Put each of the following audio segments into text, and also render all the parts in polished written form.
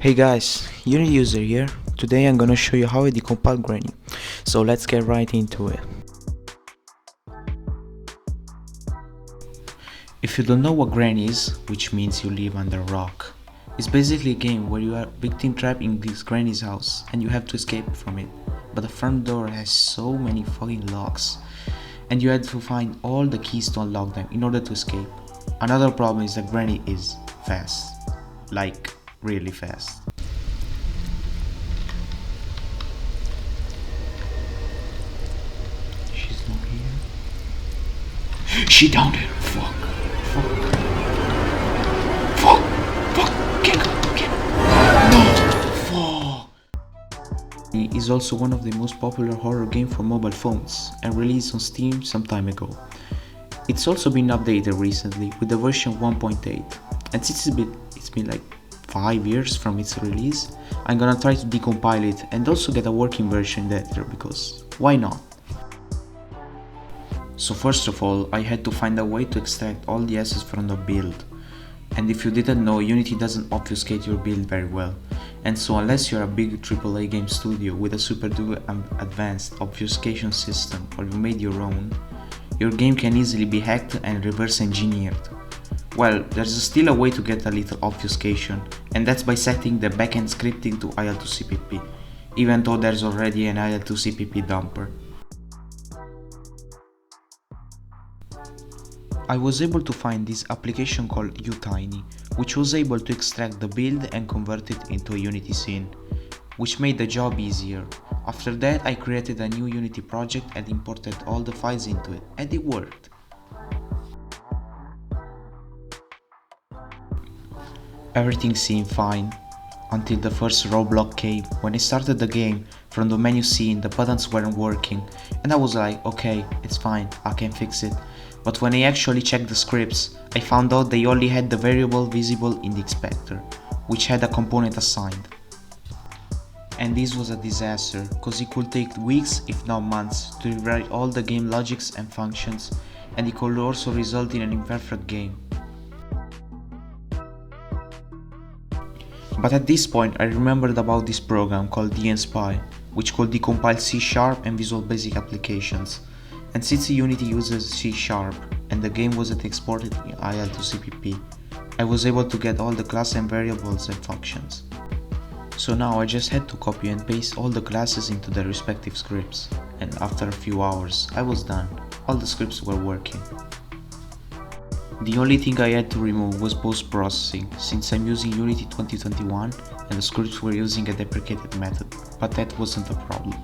Hey guys, Unity user here. Today I'm gonna show you how I decompile Granny. So let's get right into it. If you don't know what Granny is, which means you live under a rock, it's basically a game where you are victim trapped in this Granny's house and you have to escape from it. But the front door has so many fucking locks and you have to find all the keys to unlock them in order to escape. Another problem is that Granny is fast. Like really fast. She's not here. She down there. Fuck. Get no. Fuck. It is also one of the most popular horror games for mobile phones and released on Steam some time ago. It's also been updated recently with the version 1.8, and since it's been like 5 years from its release, I'm gonna try to decompile it and also get a working version later, because why not? So first of all, I had to find a way to extract all the assets from the build. And if you didn't know, Unity doesn't obfuscate your build very well. And so unless you're a big AAA game studio with a super duper advanced obfuscation system, or you made your own, your game can easily be hacked and reverse engineered. Well, there's still a way to get a little obfuscation, and that's by setting the backend scripting to IL2CPP, even though there's already an IL2CPP dumper. I was able to find this application called uTiny, which was able to extract the build and convert it into a Unity scene, which made the job easier. After that, I created a new Unity project and imported all the files into it, and it worked. Everything seemed fine until the first roadblock came. When I started the game, from the menu scene the buttons weren't working, and I was like, okay, it's fine, I can fix it. But when I actually checked the scripts, I found out they only had the variable visible in the inspector, which had a component assigned. And this was a disaster, cause it could take weeks if not months to rewrite all the game logics and functions, and it could also result in an imperfect game. But at this point I remembered about this program called dnspy, which could decompile C# and Visual Basic applications. And since Unity uses C# and the game wasn't exported in IL2CPP, I was able to get all the class and variables and functions. So now I just had to copy and paste all the classes into their respective scripts, and after a few hours I was done. All the scripts were working. The only thing I had to remove was post-processing, since I'm using Unity 2021 and the scripts were using a deprecated method, but that wasn't a problem.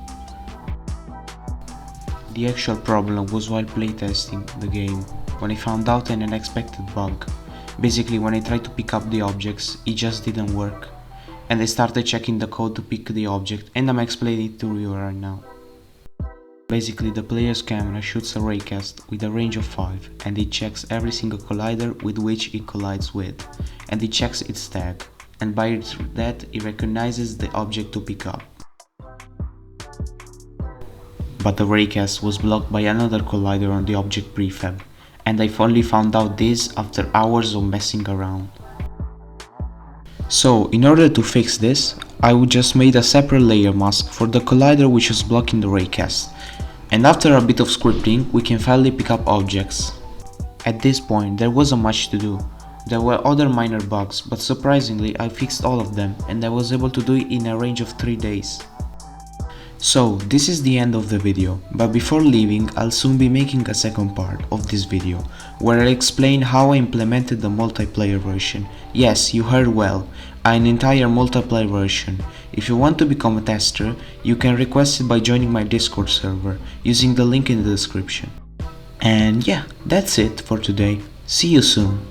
The actual problem was while playtesting the game, when I found out an unexpected bug. Basically, when I tried to pick up the objects, it just didn't work. And I started checking the code to pick the object, and I'm explaining it to you right now. Basically, the player's camera shoots a raycast with a range of 5, and it checks every single collider with which it collides with, and it checks its tag, and by that it recognizes the object to pick up. But the raycast was blocked by another collider on the object prefab, and I only found out this after hours of messing around. So, in order to fix this, I would just made a separate layer mask for the collider which was blocking the raycast, and after a bit of scripting we can finally pick up objects. At this point there wasn't much to do. There were other minor bugs, but surprisingly I fixed all of them, and I was able to do it in a range of 3 days. So this is the end of the video, but before leaving I'll soon be making a second part of this video, where I'll explain how I implemented the multiplayer version. Yes, you heard well, an entire multiplayer version. If you want to become a tester, you can request it by joining my Discord server, using the link in the description. And yeah, that's it for today. See you soon.